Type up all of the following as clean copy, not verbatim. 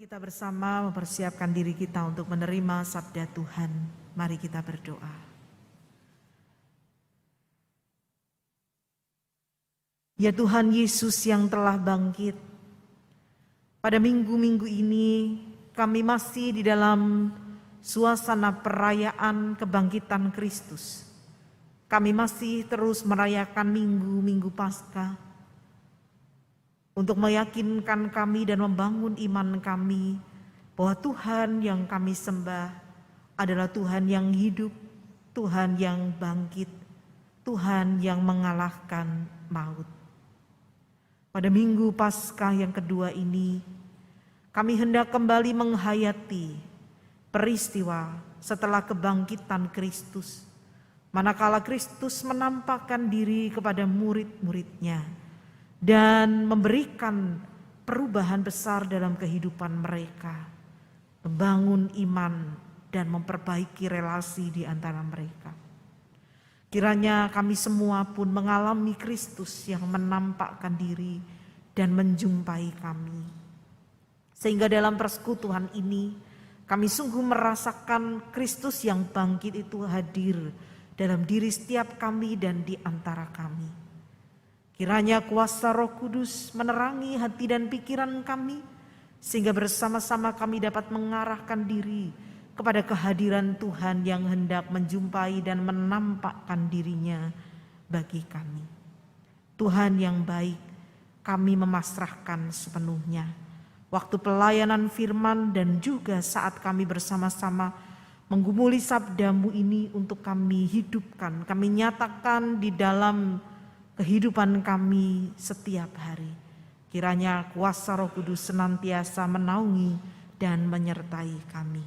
Kita bersama mempersiapkan diri kita untuk menerima sabda Tuhan. Mari kita berdoa. Ya Tuhan Yesus yang telah bangkit, pada minggu-minggu ini kami masih di dalam suasana perayaan kebangkitan Kristus. Kami masih terus merayakan minggu-minggu Paskah, untuk meyakinkan kami dan membangun iman kami bahwa Tuhan yang kami sembah adalah Tuhan yang hidup, Tuhan yang bangkit, Tuhan yang mengalahkan maut. Pada minggu Paskah yang kedua ini, kami hendak kembali menghayati peristiwa setelah kebangkitan Kristus, manakala Kristus menampakkan diri kepada murid-muridnya dan memberikan perubahan besar dalam kehidupan mereka, membangun iman dan memperbaiki relasi di antara mereka. Kiranya kami semua pun mengalami Kristus yang menampakkan diri dan menjumpai kami, sehingga dalam persekutuan ini kami sungguh merasakan Kristus yang bangkit itu hadir dalam diri setiap kami dan di antara kami. Kiranya kuasa Roh Kudus menerangi hati dan pikiran kami, sehingga bersama-sama kami dapat mengarahkan diri kepada kehadiran Tuhan yang hendak menjumpai dan menampakkan dirinya bagi kami. Tuhan yang baik, kami memasrahkan sepenuhnya waktu pelayanan firman dan juga saat kami bersama-sama menggumuli sabdamu ini untuk kami hidupkan, kami nyatakan di dalam kehidupan kami setiap hari. Kiranya kuasa Roh Kudus senantiasa menaungi dan menyertai kami.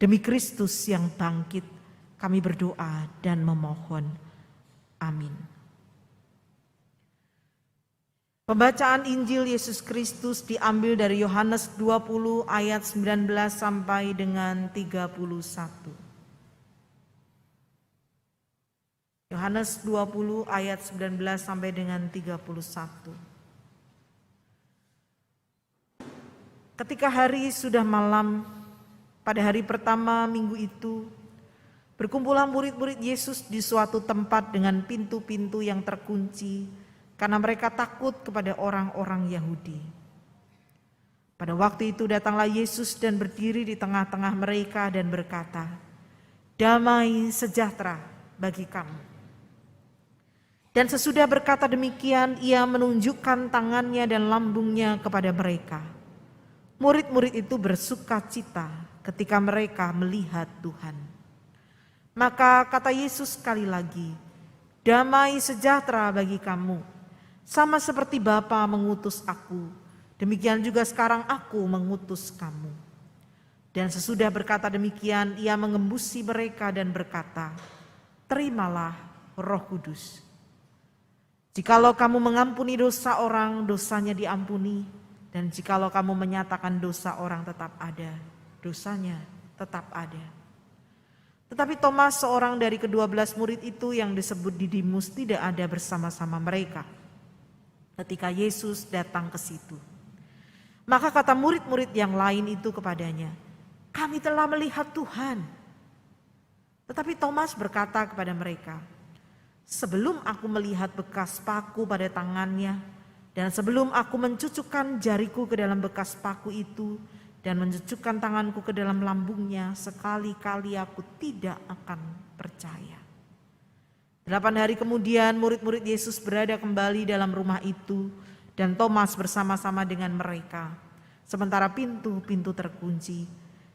Demi Kristus yang bangkit, kami berdoa dan memohon. Amin. Pembacaan Injil Yesus Kristus diambil dari Yohanes 20 ayat 19 sampai dengan 31. Yohanes 20 ayat 19 sampai dengan 31. Ketika hari sudah malam, pada hari pertama minggu itu, berkumpullah murid-murid Yesus di suatu tempat dengan pintu-pintu yang terkunci, karena mereka takut kepada orang-orang Yahudi. Pada waktu itu datanglah Yesus dan berdiri di tengah-tengah mereka dan berkata, "Damai sejahtera bagi kamu." Dan sesudah berkata demikian, ia menunjukkan tangannya dan lambungnya kepada mereka. Murid-murid itu bersuka cita ketika mereka melihat Tuhan. Maka kata Yesus sekali lagi, "Damai sejahtera bagi kamu. Sama seperti Bapa mengutus aku, demikian juga sekarang aku mengutus kamu." Dan sesudah berkata demikian, ia mengembusi mereka dan berkata, "Terimalah Roh Kudus. Jikalau kamu mengampuni dosa orang, dosanya diampuni. Dan jikalau kamu menyatakan dosa orang tetap ada, dosanya tetap ada." Tetapi Thomas, seorang dari ke-12 murid itu yang disebut Didimus, tidak ada bersama-sama mereka ketika Yesus datang ke situ. Maka kata murid-murid yang lain itu kepadanya, "Kami telah melihat Tuhan." Tetapi Thomas berkata kepada mereka, "Sebelum aku melihat bekas paku pada tangannya, dan sebelum aku mencucukkan jariku ke dalam bekas paku itu, dan mencucukkan tanganku ke dalam lambungnya, sekali-kali aku tidak akan percaya." 8 hari kemudian murid-murid Yesus berada kembali dalam rumah itu, dan Thomas bersama-sama dengan mereka. Sementara pintu-pintu terkunci,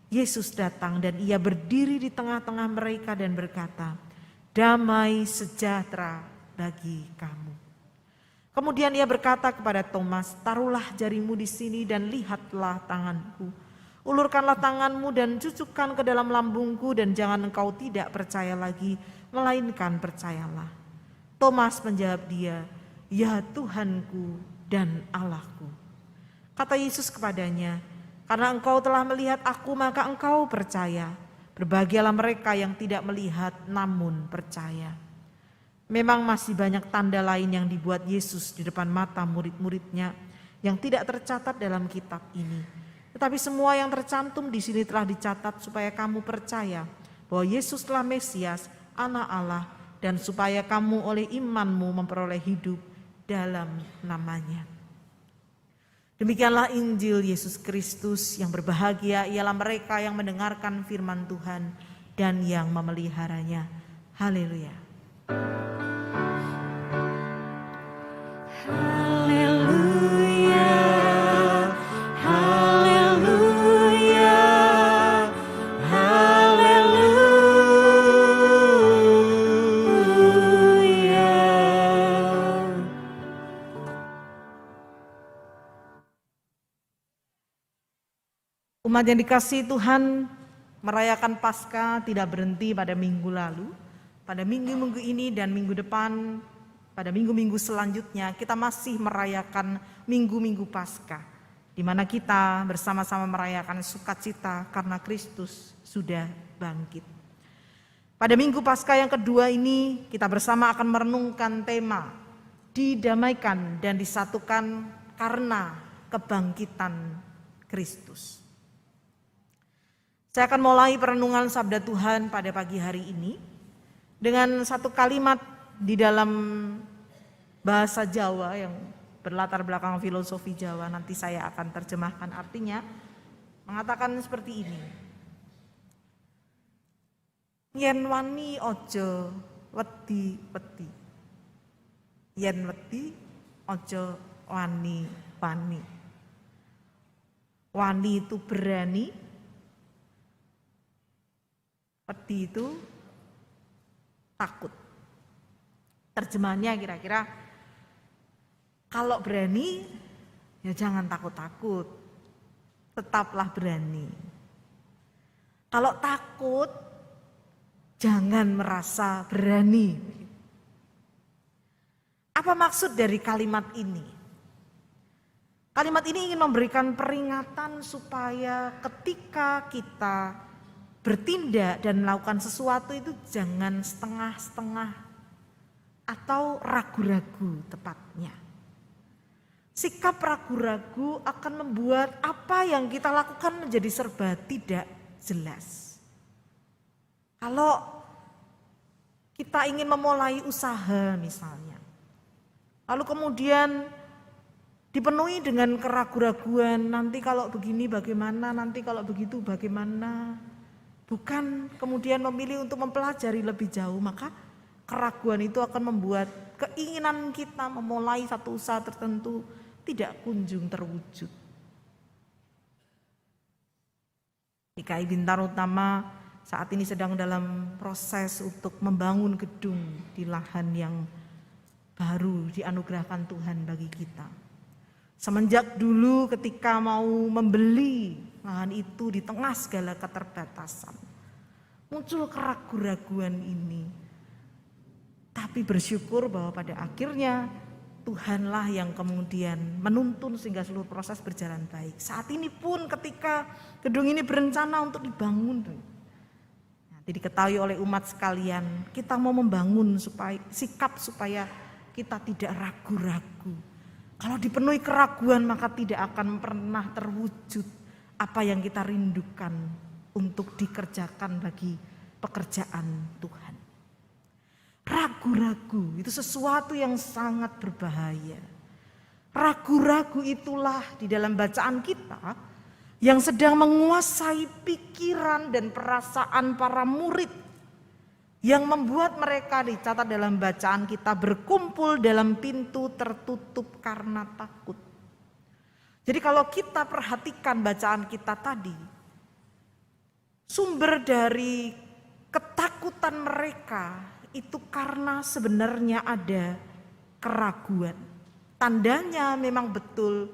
Yesus datang dan ia berdiri di tengah-tengah mereka dan berkata, "Damai sejahtera bagi kamu." Kemudian ia berkata kepada Thomas, "Taruhlah jarimu di sini dan lihatlah tanganku. Ulurkanlah tanganmu dan cucukkan ke dalam lambungku, dan jangan engkau tidak percaya lagi, melainkan percayalah." Thomas menjawab dia, "Ya Tuhanku dan Allahku." Kata Yesus kepadanya, "Karena engkau telah melihat aku, maka engkau percaya. Berbahagialah mereka yang tidak melihat namun percaya." Memang masih banyak tanda lain yang dibuat Yesus di depan mata murid-muridnya yang tidak tercatat dalam kitab ini. Tetapi semua yang tercantum di sini telah dicatat supaya kamu percaya bahwa Yesuslah Mesias, Anak Allah, dan supaya kamu oleh imanmu memperoleh hidup dalam namanya. Demikianlah Injil Yesus Kristus. Yang berbahagia ialah mereka yang mendengarkan firman Tuhan dan yang memeliharanya. Haleluya. Haleluya, haleluya, haleluya. Umat yang dikasihi Tuhan, merayakan Paskah tidak berhenti pada minggu lalu. Pada minggu-minggu ini dan minggu depan, pada minggu-minggu selanjutnya kita masih merayakan minggu-minggu Paskah, di mana kita bersama-sama merayakan sukacita karena Kristus sudah bangkit. Pada minggu Paskah yang kedua ini kita bersama akan merenungkan tema didamaikan dan disatukan karena kebangkitan Kristus. Saya akan mulai perenungan sabda Tuhan pada pagi hari ini dengan satu kalimat di dalam bahasa Jawa yang berlatar belakang filosofi Jawa. Nanti saya akan terjemahkan artinya, mengatakan seperti ini. Yen wani ojo wedi-wedi. Yen wedi ojo wani-wani. Wani itu berani, wedi itu takut. Terjemahannya kira-kira, kalau berani ya jangan takut-takut, tetaplah berani. Kalau takut jangan merasa berani. Apa maksud dari kalimat ini? Kalimat ini ingin memberikan peringatan supaya ketika kita bertindak dan melakukan sesuatu itu jangan setengah-setengah atau ragu-ragu tepatnya. Sikap ragu-ragu akan membuat apa yang kita lakukan menjadi serba tidak jelas. Kalau kita ingin memulai usaha misalnya, lalu kemudian dipenuhi dengan keraguan-raguan, nanti kalau begini bagaimana, nanti kalau begitu bagaimana. Bukan kemudian memilih untuk mempelajari lebih jauh, maka keraguan itu akan membuat keinginan kita memulai satu usaha tertentu tidak kunjung terwujud. DKI Bintaro Utama saat ini sedang dalam proses untuk membangun gedung di lahan yang baru dianugerahkan Tuhan bagi kita. Semenjak dulu ketika mau membeli lahan itu di tengah segala keterbatasan, muncul keraguan-raguan ini. Tapi bersyukur bahwa pada akhirnya Tuhanlah yang kemudian menuntun sehingga seluruh proses berjalan baik. Saat ini pun ketika gedung ini berencana untuk dibangun, nanti diketahui oleh umat sekalian, kita mau membangun sikap supaya kita tidak ragu-ragu. Kalau dipenuhi keraguan maka tidak akan pernah terwujud apa yang kita rindukan untuk dikerjakan bagi pekerjaan Tuhan. Ragu-ragu itu sesuatu yang sangat berbahaya. Ragu-ragu itulah di dalam bacaan kita yang sedang menguasai pikiran dan perasaan para murid, yang membuat mereka dicatat dalam bacaan kita berkumpul dalam pintu tertutup karena takut. Jadi kalau kita perhatikan bacaan kita tadi, sumber dari ketakutan mereka itu karena sebenarnya ada keraguan. Tandanya memang betul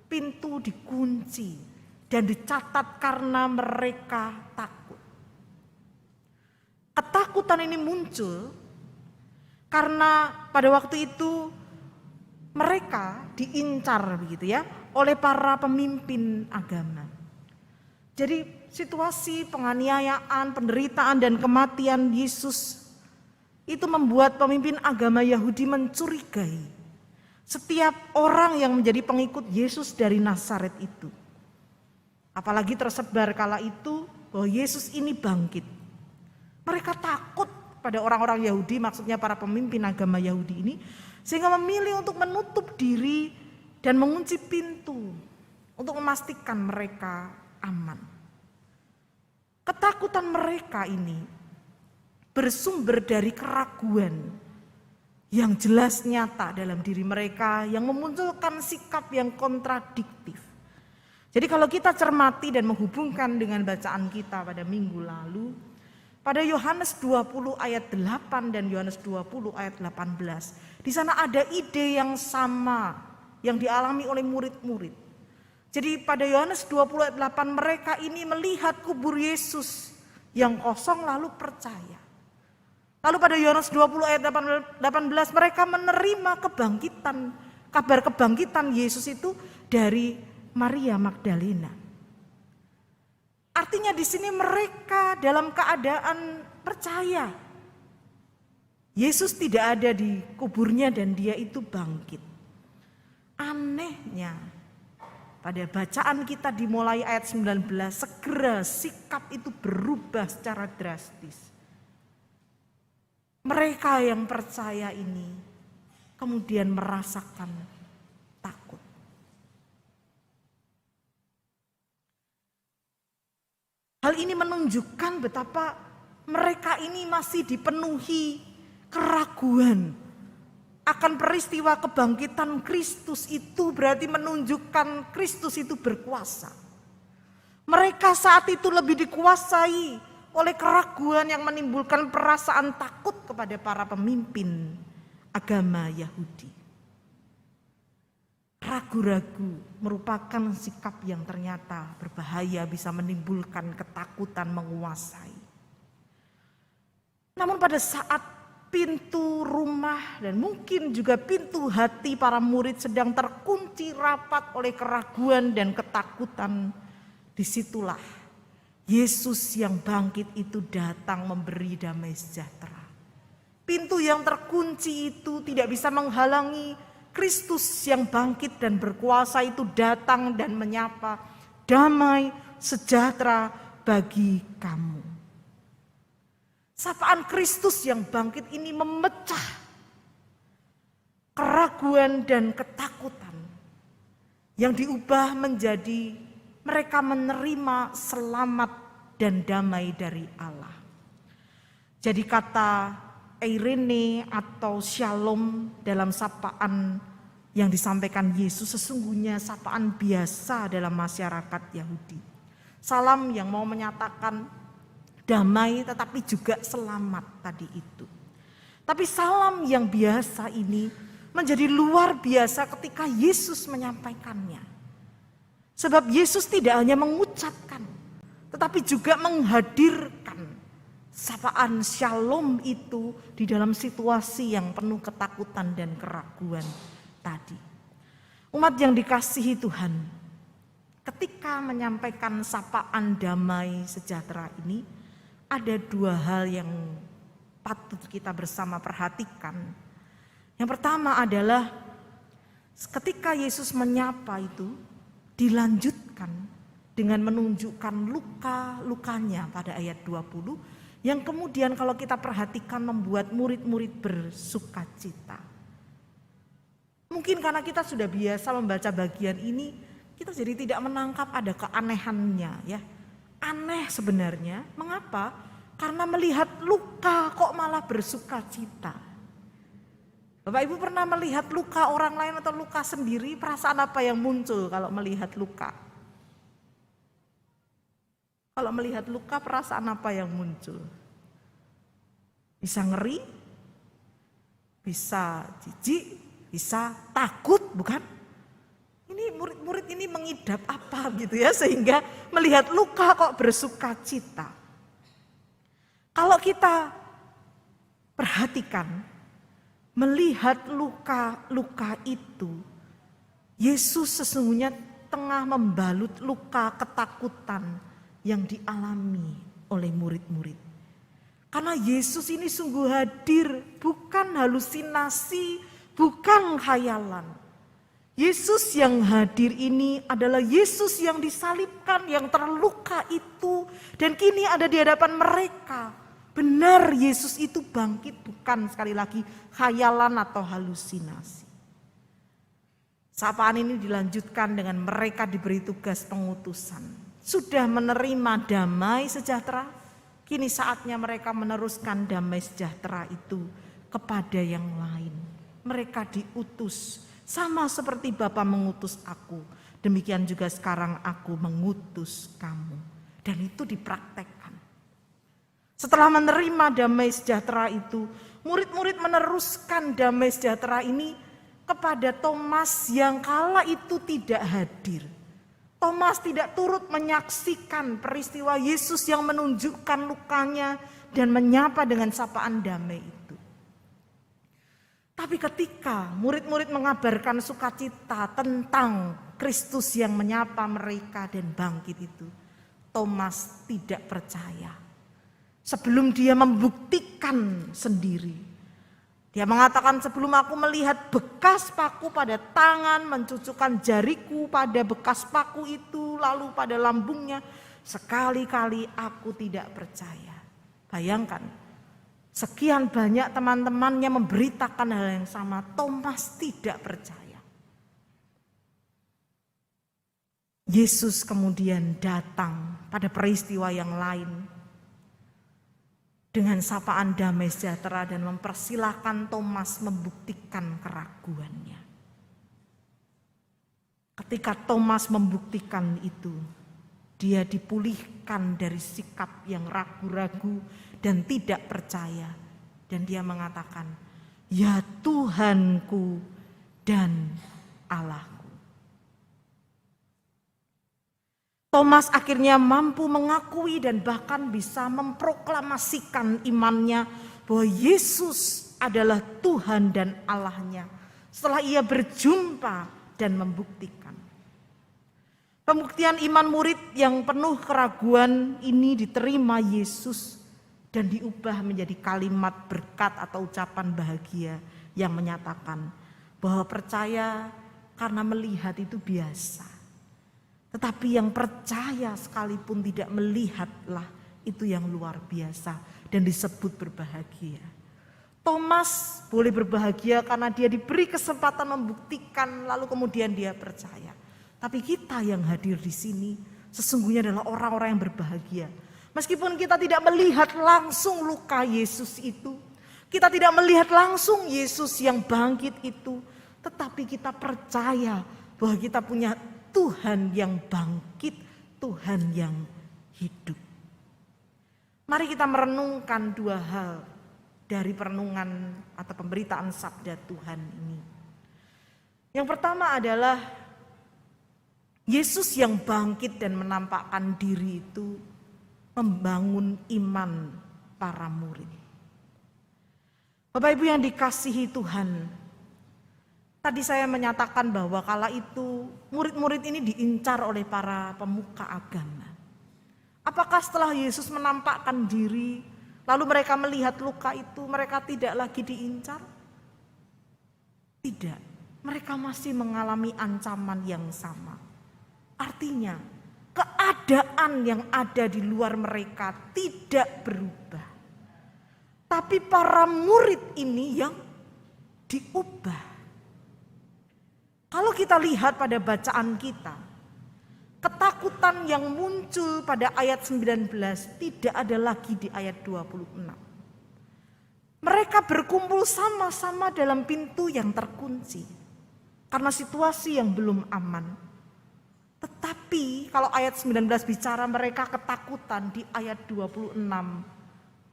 pintu dikunci dan dicatat karena mereka takut. Ketakutan ini muncul karena pada waktu itu mereka diincar begitu ya oleh para pemimpin agama. Jadi situasi penganiayaan, penderitaan dan kematian Yesus itu membuat pemimpin agama Yahudi mencurigai setiap orang yang menjadi pengikut Yesus dari Nazaret itu. Apalagi tersebar kala itu bahwa Yesus ini bangkit. Mereka takut pada orang-orang Yahudi, maksudnya para pemimpin agama Yahudi ini, sehingga memilih untuk menutup diri dan mengunci pintu untuk memastikan mereka aman. Ketakutan mereka ini bersumber dari keraguan yang jelas nyata dalam diri mereka yang memunculkan sikap yang kontradiktif. Jadi kalau kita cermati dan menghubungkan dengan bacaan kita pada minggu lalu, pada Yohanes 20 ayat 8 dan Yohanes 20 ayat 18, di sana ada ide yang sama yang dialami oleh murid-murid. Jadi pada Yohanes 20 ayat 8 mereka ini melihat kubur Yesus yang kosong lalu percaya. Lalu pada Yohanes 20 ayat 18 mereka menerima kebangkitan, kabar kebangkitan Yesus itu dari Maria Magdalena. Artinya di sini mereka dalam keadaan percaya. Yesus tidak ada di kuburnya dan dia itu bangkit. Anehnya pada bacaan kita dimulai ayat 19, segera sikap itu berubah secara drastis. Mereka yang percaya ini kemudian merasakan takut. Hal ini menunjukkan betapa mereka ini masih dipenuhi keraguan akan peristiwa kebangkitan Kristus itu, berarti menunjukkan Kristus itu berkuasa. Mereka saat itu lebih dikuasai oleh keraguan yang menimbulkan perasaan takut kepada para pemimpin agama Yahudi. Ragu-ragu merupakan sikap yang ternyata berbahaya, bisa menimbulkan ketakutan menguasai. Namun pada saat pintu rumah dan mungkin juga pintu hati para murid sedang terkunci rapat oleh keraguan dan ketakutan, disitulah Yesus yang bangkit itu datang memberi damai sejahtera. Pintu yang terkunci itu tidak bisa menghalangi Kristus yang bangkit dan berkuasa itu datang dan menyapa damai sejahtera bagi kamu. Sapaan Kristus yang bangkit ini memecah keraguan dan ketakutan yang diubah menjadi mereka menerima selamat dan damai dari Allah. Jadi kata eirene atau shalom dalam sapaan yang disampaikan Yesus sesungguhnya sapaan biasa dalam masyarakat Yahudi. Salam yang mau menyatakan damai tetapi juga selamat tadi itu. Tapi salam yang biasa ini menjadi luar biasa ketika Yesus menyampaikannya. Sebab Yesus tidak hanya mengucapkan, tetapi juga menghadirkan sapaan shalom itu di dalam situasi yang penuh ketakutan dan keraguan tadi. Umat yang dikasihi Tuhan, ketika menyampaikan sapaan damai sejahtera ini, ada dua hal yang patut kita bersama perhatikan. Yang pertama adalah ketika Yesus menyapa itu, dilanjutkan dengan menunjukkan luka-lukanya pada ayat 20 yang kemudian kalau kita perhatikan membuat murid-murid bersukacita. Mungkin karena kita sudah biasa membaca bagian ini, kita jadi tidak menangkap ada keanehannya ya. Aneh sebenarnya, mengapa? Karena melihat luka kok malah bersukacita. Bapak Ibu pernah melihat luka orang lain atau luka sendiri, perasaan apa yang muncul kalau melihat luka? Kalau melihat luka, perasaan apa yang muncul? Bisa ngeri, bisa jijik, bisa takut, bukan? Ini murid-murid ini mengidap apa gitu ya, sehingga melihat luka kok bersukacita. Kalau kita perhatikan, melihat luka-luka itu, Yesus sesungguhnya tengah membalut luka ketakutan yang dialami oleh murid-murid. Karena Yesus ini sungguh hadir, bukan halusinasi, bukan khayalan. Yesus yang hadir ini adalah Yesus yang disalibkan, yang terluka itu, dan kini ada di hadapan mereka. Benar Yesus itu bangkit, bukan sekali lagi khayalan atau halusinasi. Sapaan ini dilanjutkan dengan mereka diberi tugas pengutusan. Sudah menerima damai sejahtera, kini saatnya mereka meneruskan damai sejahtera itu kepada yang lain. Mereka diutus. Sama seperti Bapa mengutus aku, demikian juga sekarang aku mengutus kamu. Dan itu dipraktekkan. Setelah menerima damai sejahtera itu, murid-murid meneruskan damai sejahtera ini kepada Thomas yang kala itu tidak hadir. Thomas tidak turut menyaksikan peristiwa Yesus yang menunjukkan lukanya dan menyapa dengan sapaan damai itu. Tapi ketika murid-murid mengabarkan sukacita tentang Kristus yang menyapa mereka dan bangkit itu, Thomas tidak percaya. Sebelum dia membuktikan sendiri, dia mengatakan, sebelum aku melihat bekas paku pada tangan, mencucukkan jariku pada bekas paku itu, lalu pada lambungnya, sekali-kali aku tidak percaya. Bayangkan. Sekian banyak teman-temannya memberitakan hal yang sama, Thomas tidak percaya. Yesus kemudian datang pada peristiwa yang lain dengan sapaan damai sejahtera dan mempersilahkan Thomas membuktikan keraguannya. Ketika Thomas membuktikan itu, dia dipulihkan dari sikap yang ragu-ragu dan tidak percaya. Dan dia mengatakan, ya Tuhanku dan Allahku. Thomas akhirnya mampu mengakui dan bahkan bisa memproklamasikan imannya bahwa Yesus adalah Tuhan dan Allahnya. Setelah ia berjumpa dan membuktikan. Pembuktian iman murid yang penuh keraguan ini diterima Yesus dan diubah menjadi kalimat berkat atau ucapan bahagia yang menyatakan bahwa percaya karena melihat itu biasa. Tetapi yang percaya sekalipun tidak melihatlah itu yang luar biasa dan disebut berbahagia. Thomas boleh berbahagia karena dia diberi kesempatan membuktikan lalu kemudian dia percaya. Tapi kita yang hadir di sini sesungguhnya adalah orang-orang yang berbahagia. Meskipun kita tidak melihat langsung luka Yesus itu, kita tidak melihat langsung Yesus yang bangkit itu, tetapi kita percaya bahwa kita punya Tuhan yang bangkit, Tuhan yang hidup. Mari kita merenungkan dua hal dari perenungan atau pemberitaan sabda Tuhan ini. Yang pertama adalah Yesus yang bangkit dan menampakkan diri itu membangun iman para murid. Bapak Ibu yang dikasihi Tuhan, tadi saya menyatakan bahwa kala itu murid-murid ini diincar oleh para pemuka agama. Apakah setelah Yesus menampakkan diri, lalu mereka melihat luka itu, mereka tidak lagi diincar? Tidak, mereka masih mengalami ancaman yang sama. Artinya, keadaan yang ada di luar mereka tidak berubah. Tapi para murid ini yang diubah. Kalau kita lihat pada bacaan kita, ketakutan yang muncul pada ayat 19 tidak ada lagi di ayat 26. Mereka berkumpul sama-sama dalam pintu yang terkunci karena situasi yang belum aman. Tetapi kalau ayat 19 bicara mereka ketakutan, di ayat 26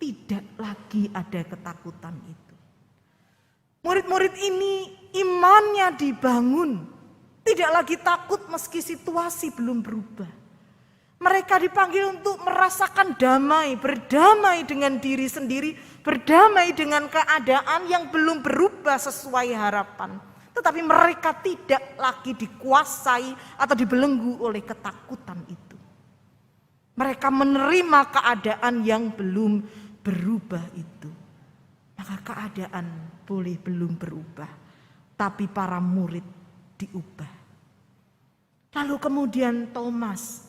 tidak lagi ada ketakutan itu. Murid-murid ini imannya dibangun, tidak lagi takut meski situasi belum berubah. Mereka dipanggil untuk merasakan damai, berdamai dengan diri sendiri, berdamai dengan keadaan yang belum berubah sesuai harapan. Tetapi mereka tidak lagi dikuasai atau dibelenggu oleh ketakutan itu. Mereka menerima keadaan yang belum berubah itu. Maka keadaan boleh belum berubah. Tapi para murid diubah. Lalu kemudian Thomas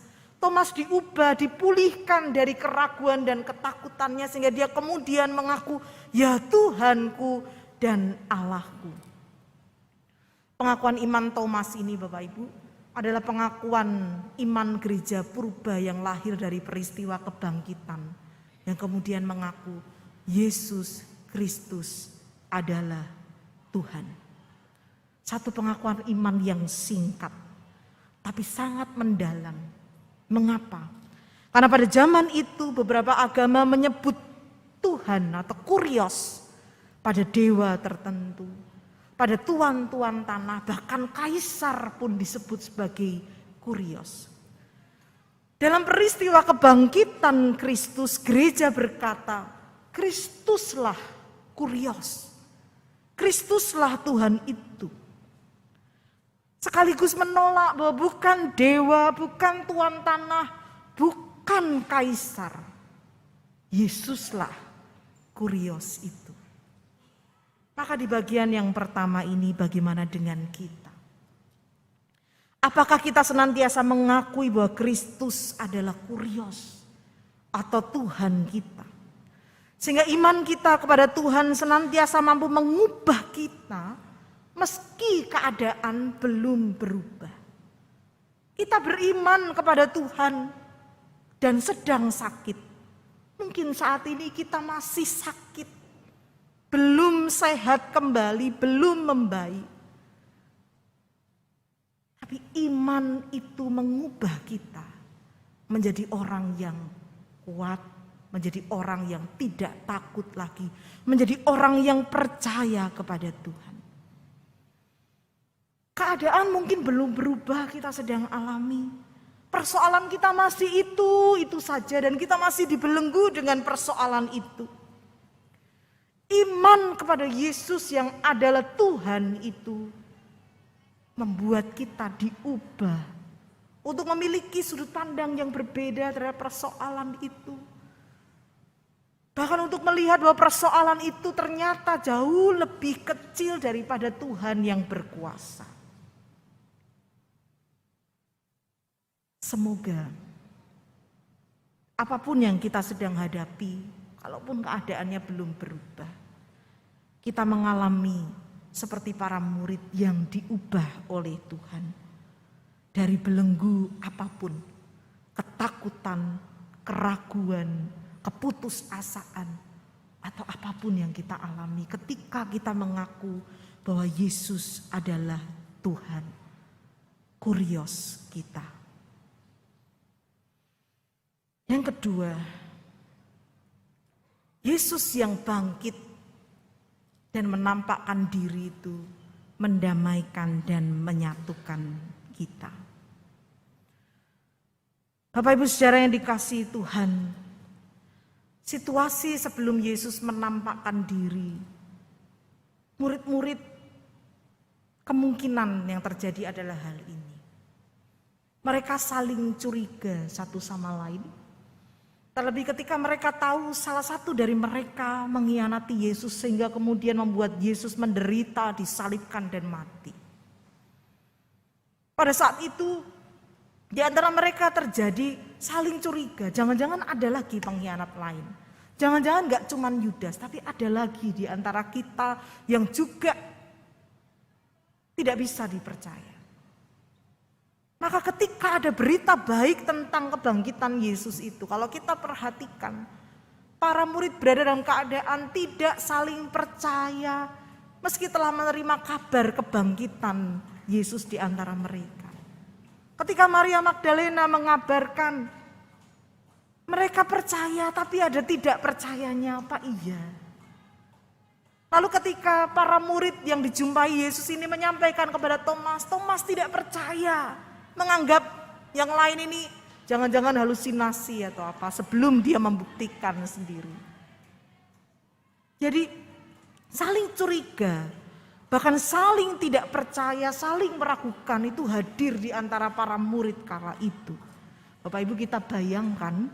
diubah, dipulihkan dari keraguan dan ketakutannya sehingga dia kemudian mengaku, ya Tuhanku dan Allahku. Pengakuan iman Thomas ini Bapak Ibu adalah pengakuan iman gereja purba yang lahir dari peristiwa kebangkitan. Yang kemudian mengaku Yesus Kristus adalah Tuhan. Satu pengakuan iman yang singkat tapi sangat mendalam. Mengapa? Karena pada zaman itu beberapa agama menyebut Tuhan atau kurios pada dewa tertentu, pada tuan-tuan tanah, bahkan kaisar pun disebut sebagai kurios. Dalam peristiwa kebangkitan Kristus, gereja berkata, Kristuslah kurios, Kristuslah Tuhan itu. Sekaligus menolak bahwa bukan dewa, bukan tuan tanah, bukan kaisar. Yesuslah kurios itu. Maka di bagian yang pertama ini bagaimana dengan kita? Apakah kita senantiasa mengakui bahwa Kristus adalah kurios atau Tuhan kita? Sehingga iman kita kepada Tuhan senantiasa mampu mengubah kita meski keadaan belum berubah. Kita beriman kepada Tuhan dan sedang sakit. Mungkin saat ini kita masih sakit, belum sehat kembali, belum membaik. Tapi iman itu mengubah kita menjadi orang yang kuat, menjadi orang yang tidak takut lagi, menjadi orang yang percaya kepada Tuhan. Keadaan mungkin belum berubah, kita sedang alami. Persoalan kita masih itu saja dan kita masih dibelenggu dengan persoalan itu. Iman kepada Yesus yang adalah Tuhan itu membuat kita diubah untuk memiliki sudut pandang yang berbeda terhadap persoalan itu. Bahkan untuk melihat bahwa persoalan itu ternyata jauh lebih kecil daripada Tuhan yang berkuasa. Semoga apapun yang kita sedang hadapi, kalaupun keadaannya belum berubah, kita mengalami seperti para murid yang diubah oleh Tuhan. Dari belenggu apapun, ketakutan, keraguan, keputusasaan, atau apapun yang kita alami ketika kita mengaku bahwa Yesus adalah Tuhan, kurios kita. Yang kedua, Yesus yang bangkit dan menampakkan diri itu mendamaikan dan menyatukan kita. Bapak Ibu saudara yang dikasihi Tuhan, situasi sebelum Yesus menampakkan diri, murid-murid kemungkinan yang terjadi adalah hal ini. Mereka saling curiga satu sama lain. Terlebih ketika mereka tahu salah satu dari mereka mengkhianati Yesus sehingga kemudian membuat Yesus menderita, disalibkan dan mati. Pada saat itu di antara mereka terjadi saling curiga, jangan-jangan ada lagi pengkhianat lain. Jangan-jangan gak cuma Yudas, tapi ada lagi di antara kita yang juga tidak bisa dipercaya. Maka ketika ada berita baik tentang kebangkitan Yesus itu, kalau kita perhatikan, para murid berada dalam keadaan tidak saling percaya meski telah menerima kabar kebangkitan Yesus di antara mereka. Ketika Maria Magdalena mengabarkan, mereka percaya tapi ada tidak percayanya, apa iya? Lalu ketika para murid yang dijumpai Yesus ini menyampaikan kepada Thomas, Thomas tidak percaya, menganggap yang lain ini jangan-jangan halusinasi atau apa sebelum dia membuktikan sendiri. Jadi saling curiga, bahkan saling tidak percaya, saling meragukan itu hadir di antara para murid kala itu. Bapak Ibu kita bayangkan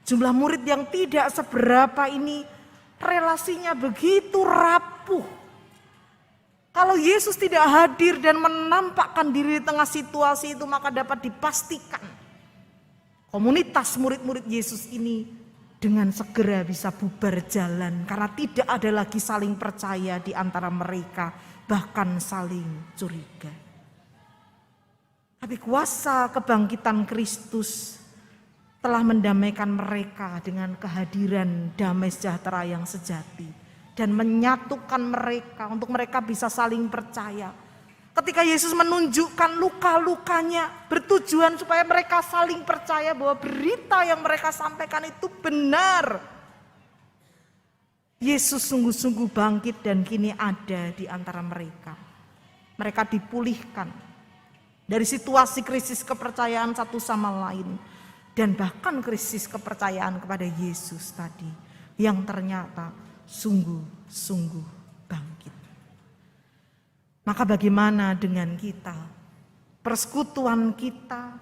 jumlah murid yang tidak seberapa ini relasinya begitu rapuh. Kalau Yesus tidak hadir dan menampakkan diri di tengah situasi itu, maka dapat dipastikan komunitas murid-murid Yesus ini dengan segera bisa bubar jalan. Karena tidak ada lagi saling percaya di antara mereka, bahkan saling curiga. Tapi kuasa kebangkitan Kristus telah mendamaikan mereka dengan kehadiran damai sejahtera yang sejati. Dan menyatukan mereka untuk mereka bisa saling percaya. Ketika Yesus menunjukkan luka-lukanya bertujuan supaya mereka saling percaya bahwa berita yang mereka sampaikan itu benar. Yesus sungguh-sungguh bangkit dan kini ada di antara mereka. Mereka dipulihkan dari situasi krisis kepercayaan satu sama lain. Dan bahkan krisis kepercayaan kepada Yesus tadi yang ternyata sungguh-sungguh bangkit. Maka bagaimana dengan kita? Persekutuan kita,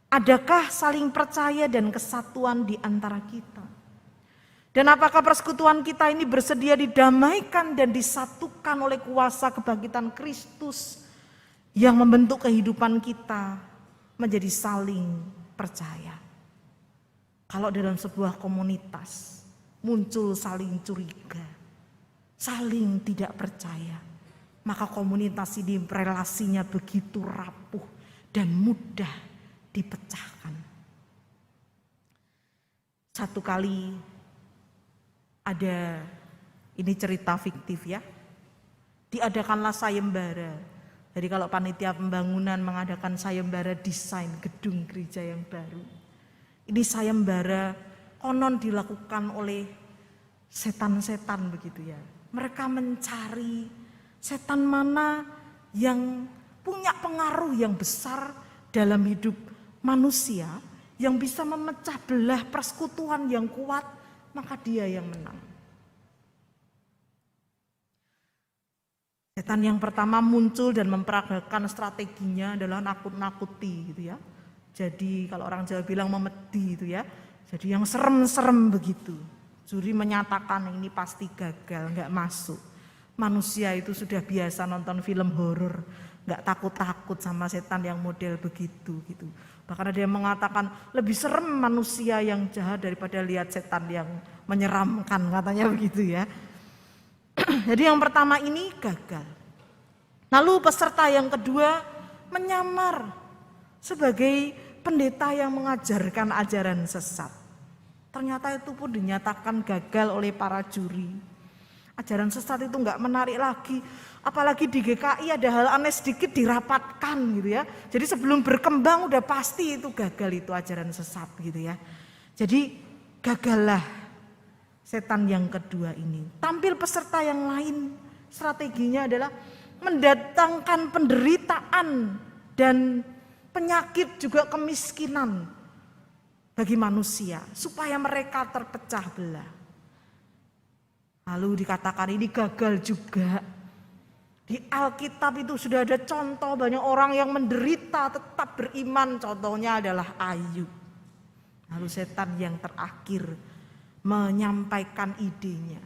adakah saling percaya dan kesatuan di antara kita? Dan apakah persekutuan kita ini bersedia didamaikan dan disatukan oleh kuasa kebangkitan Kristus yang membentuk kehidupan kita menjadi saling percaya? Kalau dalam sebuah komunitas muncul saling curiga, saling tidak percaya, maka komunitas ini relasinya begitu rapuh dan mudah dipecahkan. Satu kali ada, ini cerita fiktif ya, diadakanlah sayembara. Jadi kalau panitia pembangunan mengadakan sayembara desain gedung gereja yang baru, ini sayembara konon dilakukan oleh setan-setan begitu ya. Mereka mencari setan mana yang punya pengaruh yang besar dalam hidup manusia, yang bisa memecah belah persekutuan yang kuat, maka dia yang menang. Setan yang pertama muncul dan memperagakan strateginya adalah nakut-nakuti gitu ya. Jadi kalau orang Jawa bilang memedi itu ya. Jadi yang serem-serem begitu. Juri menyatakan ini pasti gagal, nggak masuk. Manusia itu sudah biasa nonton film horor, nggak takut-takut sama setan yang model begitu gitu. Bahkan ada yang mengatakan lebih serem manusia yang jahat daripada lihat setan yang menyeramkan, katanya begitu ya. Jadi yang pertama ini gagal. Lalu peserta yang kedua menyamar sebagai pendeta yang mengajarkan ajaran sesat. Ternyata itu pun dinyatakan gagal oleh para juri. Ajaran sesat itu enggak menarik lagi. Apalagi di GKI ada hal aneh sedikit dirapatkan gitu ya. Jadi sebelum berkembang udah pasti itu gagal, itu ajaran sesat gitu ya. Jadi gagallah setan yang kedua ini. Tampil peserta yang lain, strateginya adalah mendatangkan penderitaan dan penyakit juga kemiskinan bagi manusia supaya mereka terpecah belah. Lalu dikatakan ini gagal juga. Di Alkitab itu sudah ada contoh banyak orang yang menderita tetap beriman, contohnya adalah Ayub. Lalu setan yang terakhir menyampaikan idenya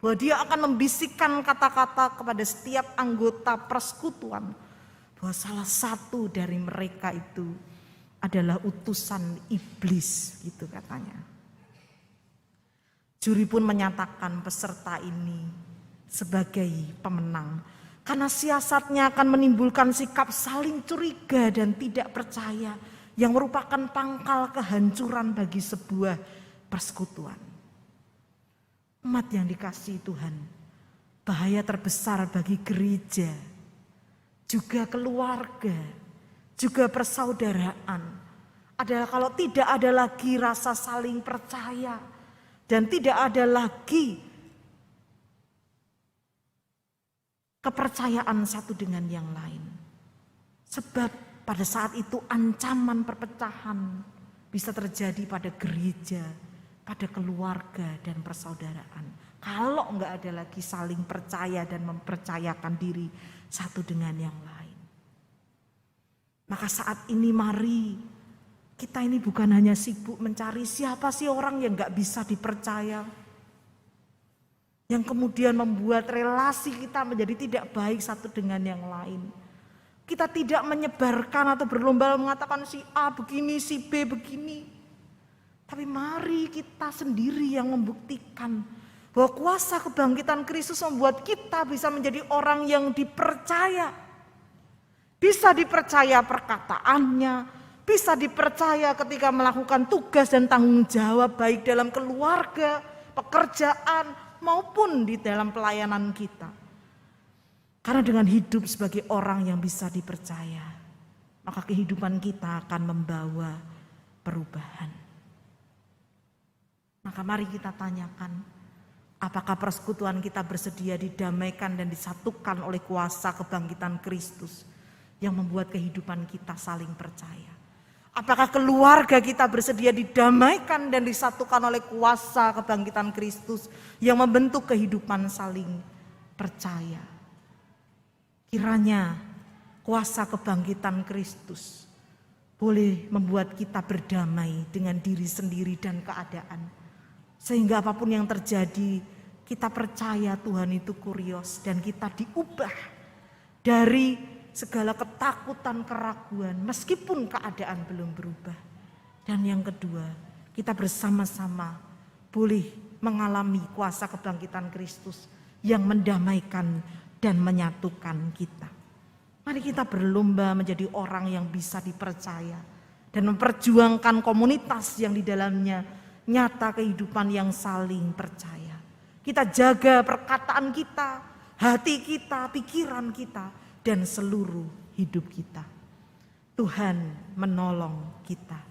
bahwa dia akan membisikkan kata-kata kepada setiap anggota persekutuan bahwa salah satu dari mereka itu adalah utusan iblis, gitu katanya. Juri pun menyatakan peserta ini sebagai pemenang karena siasatnya akan menimbulkan sikap saling curiga dan tidak percaya yang merupakan pangkal kehancuran bagi sebuah persekutuan. Umat yang dikasihi Tuhan, bahaya terbesar bagi gereja, juga keluarga, juga persaudaraan adalah kalau tidak ada lagi rasa saling percaya dan tidak ada lagi kepercayaan satu dengan yang lain. Sebab pada saat itu ancaman perpecahan bisa terjadi pada gereja, pada keluarga dan persaudaraan. Kalau enggak ada lagi saling percaya dan mempercayakan diri satu dengan yang lain. Maka saat ini mari kita ini bukan hanya sibuk mencari siapa sih orang yang enggak bisa dipercaya. yang kemudian membuat relasi kita menjadi tidak baik satu dengan yang lain. Kita tidak menyebarkan atau berlomba mengatakan si A begini, si B begini. Tapi mari kita sendiri yang membuktikan bahwa kuasa kebangkitan Kristus membuat kita bisa menjadi orang yang dipercaya. Bisa dipercaya perkataannya, bisa dipercaya ketika melakukan tugas dan tanggung jawab baik dalam keluarga, pekerjaan, maupun di dalam pelayanan kita. Karena dengan hidup sebagai orang yang bisa dipercaya, maka kehidupan kita akan membawa perubahan. Maka mari kita tanyakan, apakah persekutuan kita bersedia didamaikan dan disatukan oleh kuasa kebangkitan Kristus yang membuat kehidupan kita saling percaya? Apakah keluarga kita bersedia didamaikan dan disatukan oleh kuasa kebangkitan Kristus yang membentuk kehidupan saling percaya? Kiranya kuasa kebangkitan Kristus boleh membuat kita berdamai dengan diri sendiri dan keadaan. Sehingga apapun yang terjadi, kita percaya Tuhan itu kurios dan kita diubah dari segala ketakutan, keraguan meskipun keadaan belum berubah. Dan yang kedua, kita bersama-sama boleh mengalami kuasa kebangkitan Kristus yang mendamaikan dan menyatukan kita. Mari kita berlomba menjadi orang yang bisa dipercaya dan memperjuangkan komunitas yang di dalamnya nyata kehidupan yang saling percaya. Kita jaga perkataan kita, hati kita, pikiran kita, dan seluruh hidup kita. Tuhan menolong kita.